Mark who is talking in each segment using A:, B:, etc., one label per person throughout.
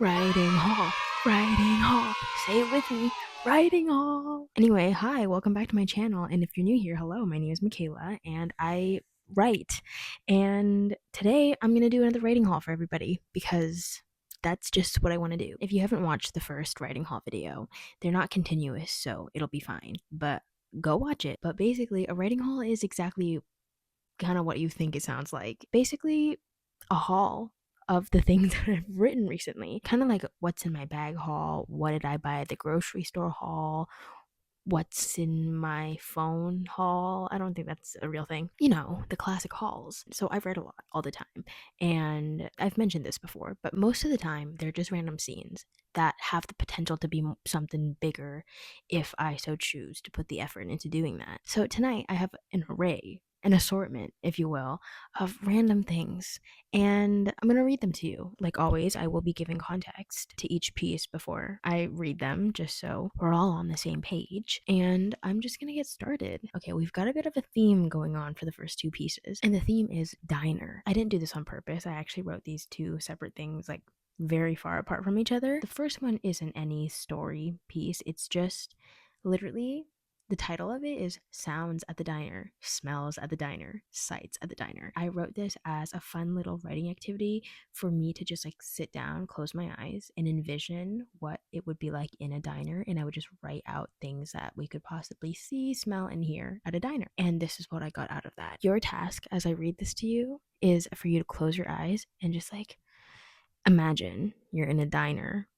A: Riding Hall, Riding Hall, say it with me, Riding Hall. Anyway, hi, welcome back to my channel. And if you're new here, hello, my name is Michaela and I write. And today I'm going to do another writing haul for everybody because that's just what I want to do. If you haven't watched the first writing haul video, they're not continuous, so it'll be fine. But go watch it. But basically, a writing haul is exactly kind of what you think it sounds like. Basically, a haul of the things that I've written recently. Kind of like what's in my bag haul, what did I buy at the grocery store haul, what's in my phone haul. I don't think that's a real thing. You know, the classic hauls. So I've read a lot all the time. And I've mentioned this before, but most of the time they're just random scenes that have the potential to be something bigger if I so choose to put the effort into doing that. So tonight I have an array, an assortment, if you will, of random things, and I'm going to read them to you. Like always, I will be giving context to each piece before I read them, just so we're all on the same page. And I'm just going to get started. Okay, we've got a bit of a theme going on for the first two pieces, and the theme is diner. I didn't do this on purpose. I actually wrote these two separate things like very far apart from each other. The first one isn't any story piece, it's just literally the title of it is Sounds at the Diner, Smells at the Diner, Sights at the Diner. I wrote this as a fun little writing activity for me to just like sit down, close my eyes, and envision what it would be like in a diner. And I would just write out things that we could possibly see, smell, and hear at a diner. And this is what I got out of that. Your task as I read this to you is for you to close your eyes and just like imagine you're in a diner.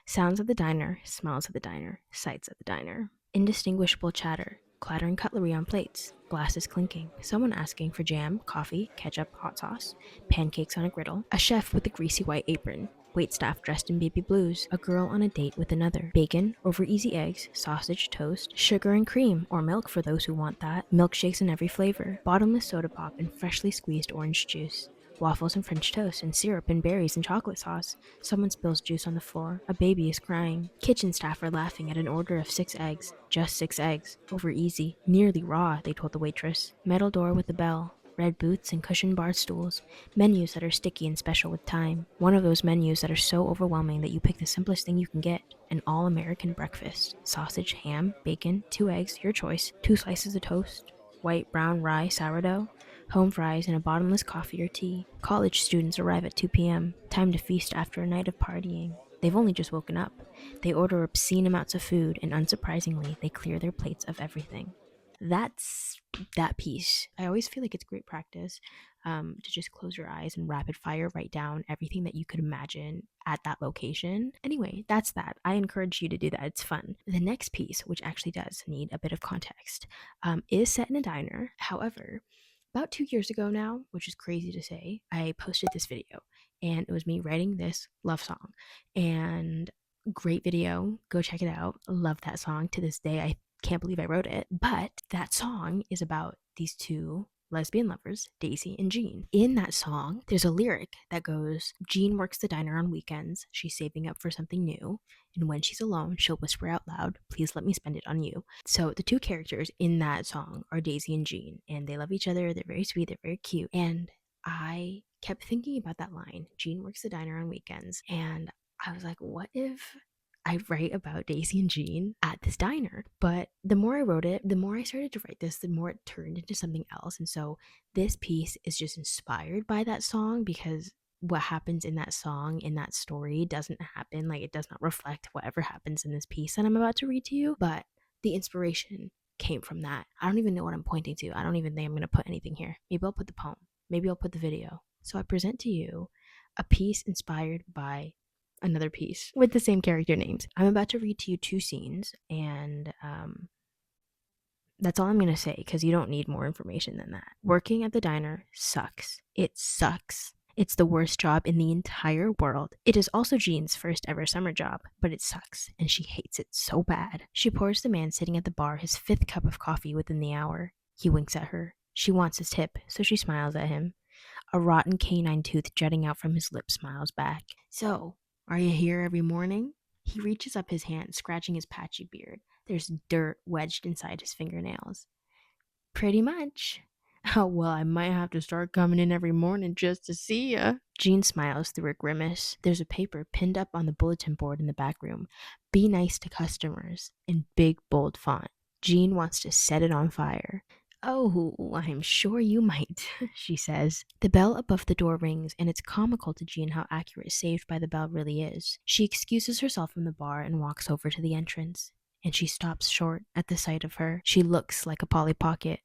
A: Sounds of the diner, smells of the diner, sights of the diner. Indistinguishable chatter, clattering cutlery on plates, glasses clinking, someone asking for jam, coffee, ketchup, hot sauce, pancakes on a griddle, a chef with a greasy white apron, waitstaff dressed in baby blues, a girl on a date with another, bacon, over easy eggs, sausage, toast, sugar and cream, or milk for those who want that, milkshakes in every flavor, bottomless soda pop and freshly squeezed orange juice, waffles and French toast, and syrup and berries and chocolate sauce. Someone spills juice on the floor. A baby is crying. Kitchen staff are laughing at an order of 6 eggs. Just 6 eggs. Over easy. Nearly raw, they told the waitress. Metal door with a bell. Red boots and cushioned bar stools. Menus that are sticky and special with time. One of those menus that are so overwhelming that you pick the simplest thing you can get. An all-American breakfast. Sausage, ham, bacon, 2 eggs, your choice, 2 slices of toast, white, brown, rye, sourdough, home fries, and a bottomless coffee or tea. College students arrive at 2 p.m. Time to feast after a night of partying. They've only just woken up. They order obscene amounts of food, and unsurprisingly, they clear their plates of everything. That's that piece. I always feel like it's great practice to just close your eyes and rapid fire write down everything that you could imagine at that location. Anyway, that's that. I encourage you to do that. It's fun. The next piece, which actually does need a bit of context, is set in a diner. However, about 2 years ago now, which is crazy to say, I posted this video and it was me writing this love song. And great video. Go check it out. Love that song to this day. I can't believe I wrote it. But that song is about these two lesbian lovers, Daisy and Jean. In that song, there's a lyric that goes, Jean works the diner on weekends. She's saving up for something new. And when she's alone, she'll whisper out loud, please let me spend it on you. So the two characters in that song are Daisy and Jean, and they love each other. They're very sweet. They're very cute. And I kept thinking about that line, Jean works the diner on weekends. And I was like, what if I write about Daisy and Jean at this diner? But the more I wrote it, the more I started to write this, the more it turned into something else. And so this piece is just inspired by that song because what happens in that song, in that story, doesn't happen. Like, it does not reflect whatever happens in this piece that I'm about to read to you. But the inspiration came from that. I don't even know what I'm pointing to. I don't even think I'm going to put anything here. Maybe I'll put the poem. Maybe I'll put the video. So I present to you a piece inspired by another piece with the same character names. I'm about to read to you 2 scenes, and that's all I'm going to say because you don't need more information than that. Working at the diner sucks. It sucks. It's the worst job in the entire world. It is also Jean's first ever summer job, but it sucks, and she hates it so bad. She pours the man sitting at the bar his 5th cup of coffee within the hour. He winks at her. She wants his tip, so she smiles at him. A rotten canine tooth jutting out from his lip smiles back. So, are you here every morning? He reaches up his hand, scratching his patchy beard. There's dirt wedged inside his fingernails. Pretty much. Oh, well, I might have to start coming in every morning just to see ya. Jean smiles through a grimace. There's a paper pinned up on the bulletin board in the back room. Be nice to customers, in big, bold font. Jean wants to set it on fire. Oh, I'm sure you might, she says. The bell above the door rings, and it's comical to Jean how accurate Saved by the Bell really is. She excuses herself from the bar and walks over to the entrance. And she stops short at the sight of her. She looks like a Polly Pocket.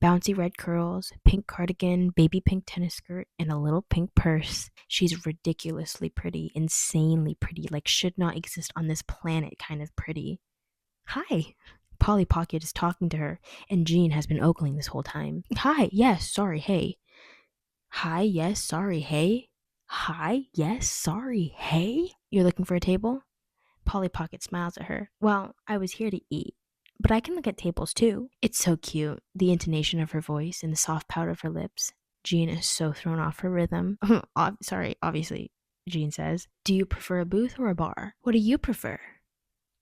A: Bouncy red curls, pink cardigan, baby pink tennis skirt, and a little pink purse. She's ridiculously pretty, insanely pretty, like should not exist on this planet kind of pretty. Hi. Polly Pocket is talking to her, and Jean has been ogling this whole time. Hi, yes, sorry, hey. Hi, yes, sorry, hey. Hi, yes, sorry, hey. You're looking for a table? Polly Pocket smiles at her. Well, I was here to eat, but I can look at tables too. It's so cute, the intonation of her voice and the soft pout of her lips. Jean is so thrown off her rhythm. Sorry, obviously, Jean says. Do you prefer a booth or a bar? What do you prefer?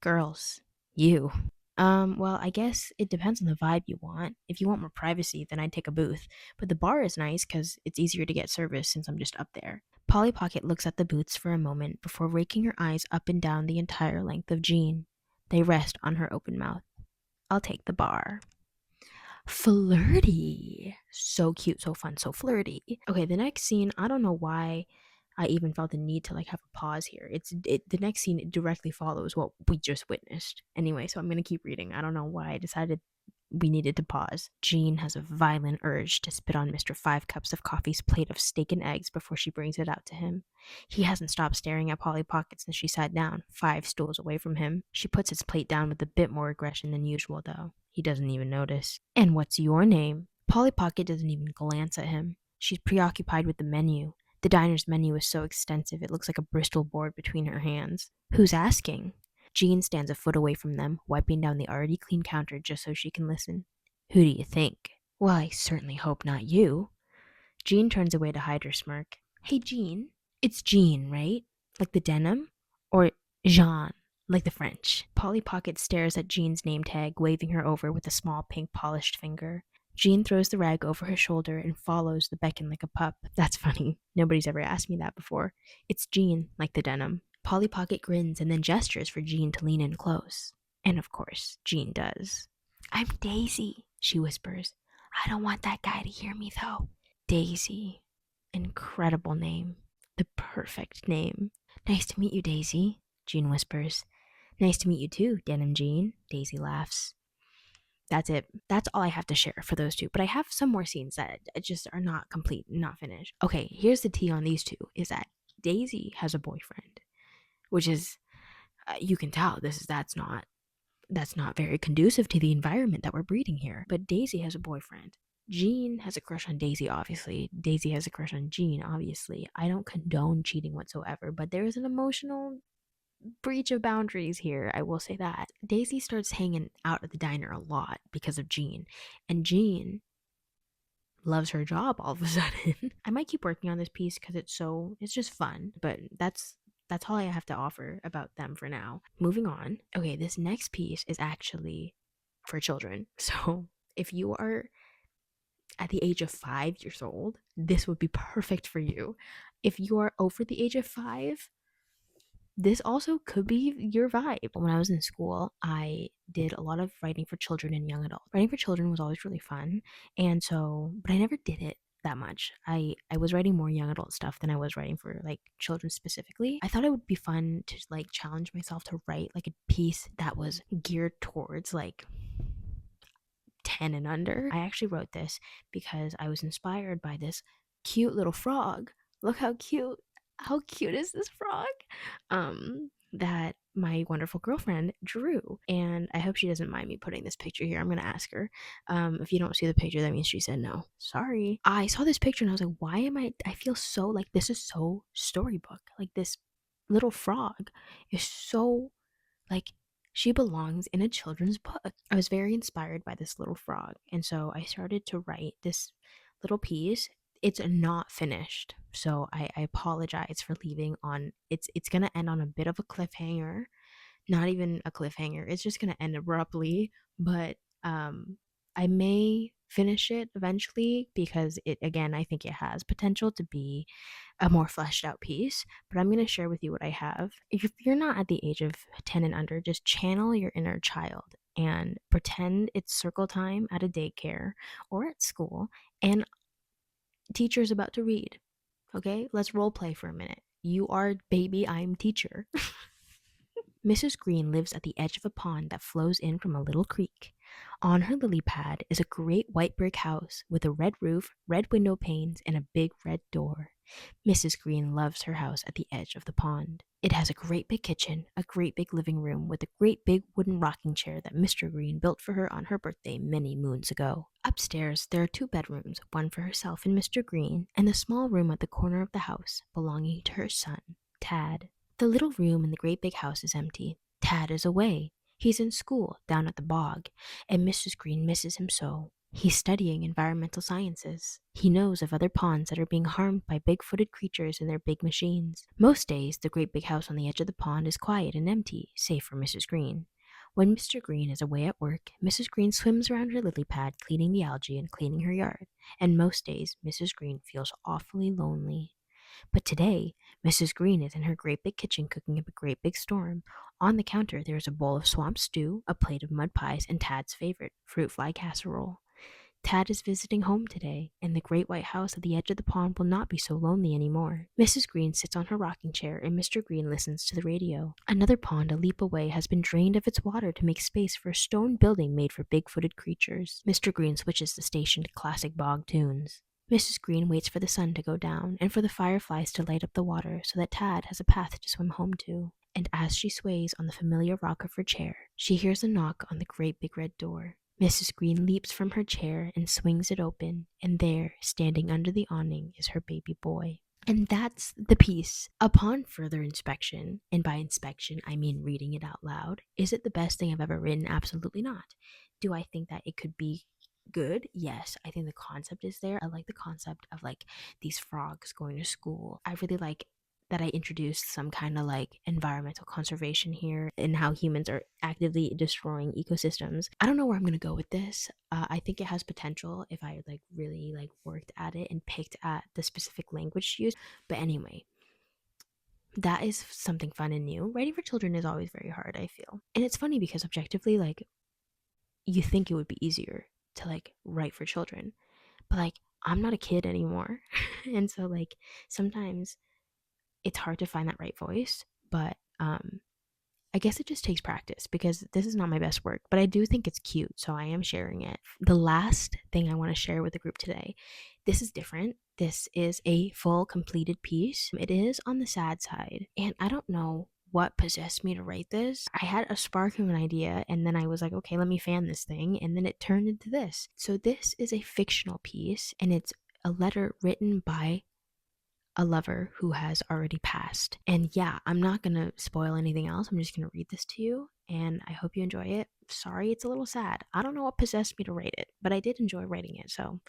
A: Girls. You. Well, I guess it depends on the vibe you want. If you want more privacy, then I'd take a booth. But the bar is nice because it's easier to get service since I'm just up there. Polly Pocket looks at the booths for a moment before raking her eyes up and down the entire length of Jean. They rest on her open mouth. I'll take the bar. Flirty. So cute, so fun, so flirty. Okay, the next scene, I don't know why I even felt the need to like have a pause here. The next scene directly follows what we just witnessed. Anyway, so I'm gonna keep reading. I don't know why I decided we needed to pause. Jean has a violent urge to spit on Mr. Five Cups of Coffee's plate of steak and eggs before she brings it out to him. He hasn't stopped staring at Polly Pocket since she sat down, 5 stools away from him. She puts his plate down with a bit more aggression than usual, though. He doesn't even notice. And what's your name? Polly Pocket doesn't even glance at him. She's preoccupied with the menu. The diner's menu is so extensive it looks like a Bristol board between her hands. Who's asking? Jean stands a foot away from them, wiping down the already clean counter just so she can listen. Who do you think? Well, I certainly hope not you. Jean turns away to hide her smirk. Hey, Jean. It's Jean, right? Like the denim? Or Jean, like the French? Polly Pocket stares at Jean's name tag, waving her over with a small pink polished finger. Jean throws the rag over her shoulder and follows the beckon like a pup. That's funny. Nobody's ever asked me that before. It's Jean, like the denim. Polly Pocket grins and then gestures for Jean to lean in close. And of course, Jean does. I'm Daisy, she whispers. I don't want that guy to hear me, though. Daisy. Incredible name. The perfect name. Nice to meet you, Daisy, Jean whispers. Nice to meet you too, Denim Jean, Daisy laughs. That's it. That's all I have to share for those two. But I have some more scenes that just are not complete, not finished. Okay, here's the tea on these two, is that Daisy has a boyfriend, which is, you can tell that's not very conducive to the environment that we're breeding here. But Daisy has a boyfriend. Jean has a crush on Daisy, obviously. Daisy has a crush on Jean, obviously. I don't condone cheating whatsoever, but there is an emotional breach of boundaries here, I will say that. Daisy starts hanging out at the diner a lot because of Jean, and Jean loves her job all of a sudden. I might keep working on this piece because it's just fun, but that's all I have to offer about them for now. Moving on. Okay, this next piece is actually for children. So if you are at the age of 5 years old, this would be perfect for you. If you are over the age of 5, this also could be your vibe. When I was in school, I did a lot of writing for children and young adults. Writing for children was always really fun, and so, but I never did it that much. I was writing more young adult stuff than I was writing for like children specifically. I thought it would be fun to like challenge myself to write like a piece that was geared towards like 10 and under. I actually wrote this because I was inspired by this cute little frog. Look how cute. How cute is this frog? That my wonderful girlfriend drew. And I hope she doesn't mind me putting this picture here. I'm gonna ask her. If you don't see the picture, that means she said no. Sorry. I saw this picture and I was like, why am I feel so like this is so storybook. Like this little frog is so like she belongs in a children's book. I was very inspired by this little frog, and so I started to write this little piece. It's not finished, so I apologize for leaving on. It's gonna end on a bit of a cliffhanger. Not even a cliffhanger. It's just gonna end abruptly, but I may finish it eventually because it, again, I think it has potential to be a more fleshed out piece, but I'm going to share with you what I have. If you're not at the age of 10 and under, just channel your inner child and pretend it's circle time at a daycare or at school and teacher's about to read. Okay, let's role play for a minute. You are baby, I'm teacher. Mrs. Green lives at the edge of a pond that flows in from a little creek. On her lily pad is a great white brick house with a red roof, red window panes, and a big red door. Mrs. Green loves her house at the edge of the pond. It has a great big kitchen, a great big living room with a great big wooden rocking chair that Mr. Green built for her on her birthday many moons ago. Upstairs, there are 2 bedrooms, one for herself and Mr. Green, and a small room at the corner of the house belonging to her son, Tad. The little room in the great big house is empty. Tad is away. He's in school down at the bog, and Mrs. Green misses him so. He's studying environmental sciences. He knows of other ponds that are being harmed by big-footed creatures and their big machines. Most days, the great big house on the edge of the pond is quiet and empty, save for Mrs. Green. When Mr. Green is away at work, Mrs. Green swims around her lily pad cleaning the algae and cleaning her yard, and most days, Mrs. Green feels awfully lonely. But today, Mrs. Green is in her great big kitchen cooking up a great big storm. On the counter, there is a bowl of swamp stew, a plate of mud pies, and Tad's favorite, fruit fly casserole. Tad is visiting home today, and the great white house at the edge of the pond will not be so lonely anymore. Mrs. Green sits on her rocking chair, and Mr. Green listens to the radio. Another pond a leap away has been drained of its water to make space for a stone building made for big-footed creatures. Mr. Green switches the station to classic bog tunes. Mrs. Green waits for the sun to go down and for the fireflies to light up the water so that Tad has a path to swim home to. And as she sways on the familiar rock of her chair, she hears a knock on the great big red door. Mrs. Green leaps from her chair and swings it open, and there, standing under the awning, is her baby boy. And that's the piece. Upon further inspection, and by inspection I mean reading it out loud, is it the best thing I've ever written? Absolutely not. Do I think that it could be good? Yes. I think the concept is there. I like the concept of like these frogs going to school. I really like that I introduced some kind of like environmental conservation here and how humans are actively destroying ecosystems. I don't know where I'm gonna go with this. I think it has potential if I like really like worked at it and picked at the specific language to use. But anyway, that is something fun and new. Writing for children is always very hard, I feel. And it's funny because objectively, like, you think it would be easier to like write for children, but like I'm not a kid anymore. And so like sometimes it's hard to find that right voice, but I guess it just takes practice because this is not my best work, but I do think it's cute, so I am sharing it. The last thing I want to share with the group today, this is different. This is a full completed piece. It is on the sad side, and I don't know what possessed me to write this. I had a spark of an idea, and then I was like, okay, let me fan this thing, and then it turned into this. So this is a fictional piece, and it's a letter written by a lover who has already passed. And yeah, I'm not gonna spoil anything else. I'm just gonna read this to you, and I hope you enjoy it. Sorry, it's a little sad. I don't know what possessed me to write it, but I did enjoy writing it, so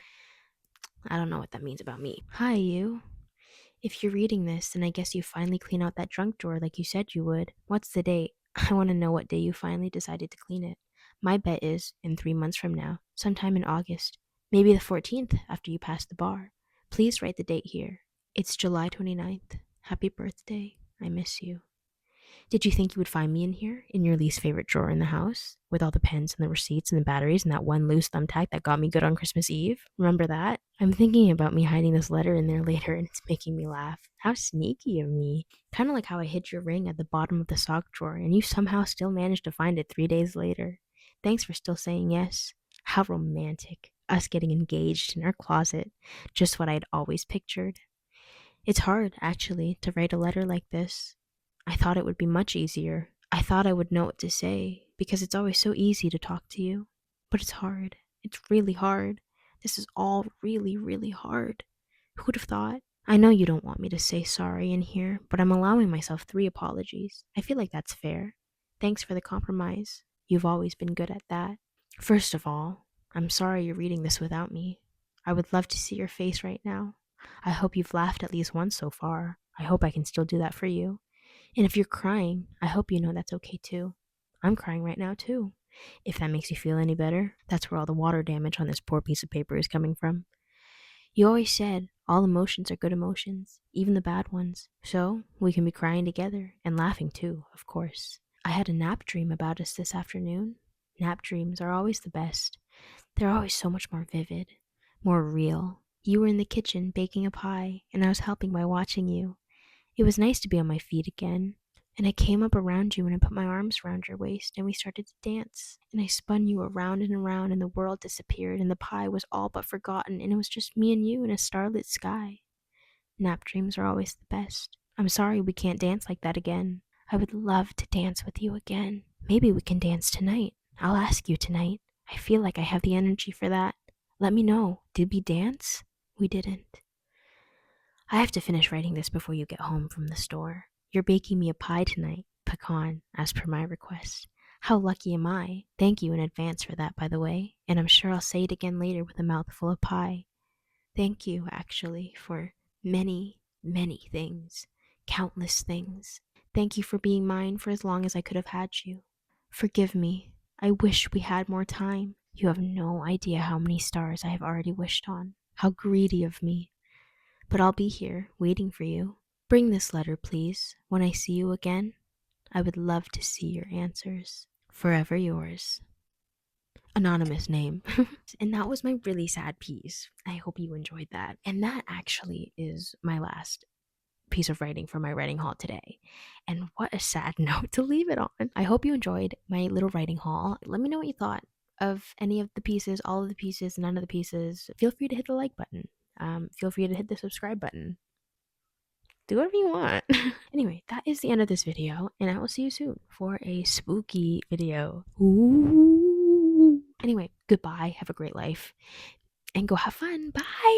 A: I don't know what that means about me. Hi, you. If you're reading this, then I guess you finally clean out that junk drawer like you said you would. What's the date? I want to know what day you finally decided to clean it. My bet is in 3 months from now, sometime in August. Maybe the 14th after you pass the bar. Please write the date here. It's July 29th. Happy birthday. I miss you. Did you think you would find me in here, in your least favorite drawer in the house, with all the pens and the receipts and the batteries and that one loose thumbtack that got me good on Christmas Eve? Remember that? I'm thinking about me hiding this letter in there later, and it's making me laugh. How sneaky of me. Kind of like how I hid your ring at the bottom of the sock drawer, and you somehow still managed to find it 3 days later. Thanks for still saying yes. How romantic. Us getting engaged in our closet. Just what I'd always pictured. It's hard, actually, to write a letter like this. I thought it would be much easier. I thought I would know what to say, because it's always so easy to talk to you. But it's hard. It's really hard. This is all really, really hard. Who'd have thought? I know you don't want me to say sorry in here, but I'm allowing myself 3 apologies. I feel like that's fair. Thanks for the compromise. You've always been good at that. First of all, I'm sorry you're reading this without me. I would love to see your face right now. I hope you've laughed at least once so far. I hope I can still do that for you. And if you're crying, I hope you know that's okay too. I'm crying right now too. If that makes you feel any better, that's where all the water damage on this poor piece of paper is coming from. You always said all emotions are good emotions, even the bad ones. So we can be crying together and laughing too, of course. I had a nap dream about us this afternoon. Nap dreams are always the best. They're always so much more vivid, more real. You were in the kitchen baking a pie, and I was helping by watching you. It was nice to be on my feet again. And I came up around you and I put my arms around your waist and we started to dance. And I spun you around and around and the world disappeared and the pie was all but forgotten and it was just me and you in a starlit sky. Nap dreams are always the best. I'm sorry we can't dance like that again. I would love to dance with you again. Maybe we can dance tonight. I'll ask you tonight. I feel like I have the energy for that. Let me know. Did we dance? We didn't. I have to finish writing this before you get home from the store. You're baking me a pie tonight, pecan, as per my request. How lucky am I? Thank you in advance for that, by the way, and I'm sure I'll say it again later with a mouthful of pie. Thank you, actually, for many, many things. Countless things. Thank you for being mine for as long as I could have had you. Forgive me. I wish we had more time. You have no idea how many stars I have already wished on. How greedy of me. But I'll be here, waiting for you. Bring this letter, please, when I see you again. I would love to see your answers. Forever yours. Anonymous name. And that was my really sad piece. I hope you enjoyed that. And that actually is my last piece of writing for my writing haul today. And what a sad note to leave it on. I hope you enjoyed my little writing haul. Let me know what you thought of any of the pieces, all of the pieces, none of the pieces. Feel free to hit the like button. Feel free to hit the subscribe button. Do whatever you want. Anyway, that is the end of this video, and I will see you soon for a spooky video. Ooh. Anyway, goodbye. Have a great life. And go have fun. Bye.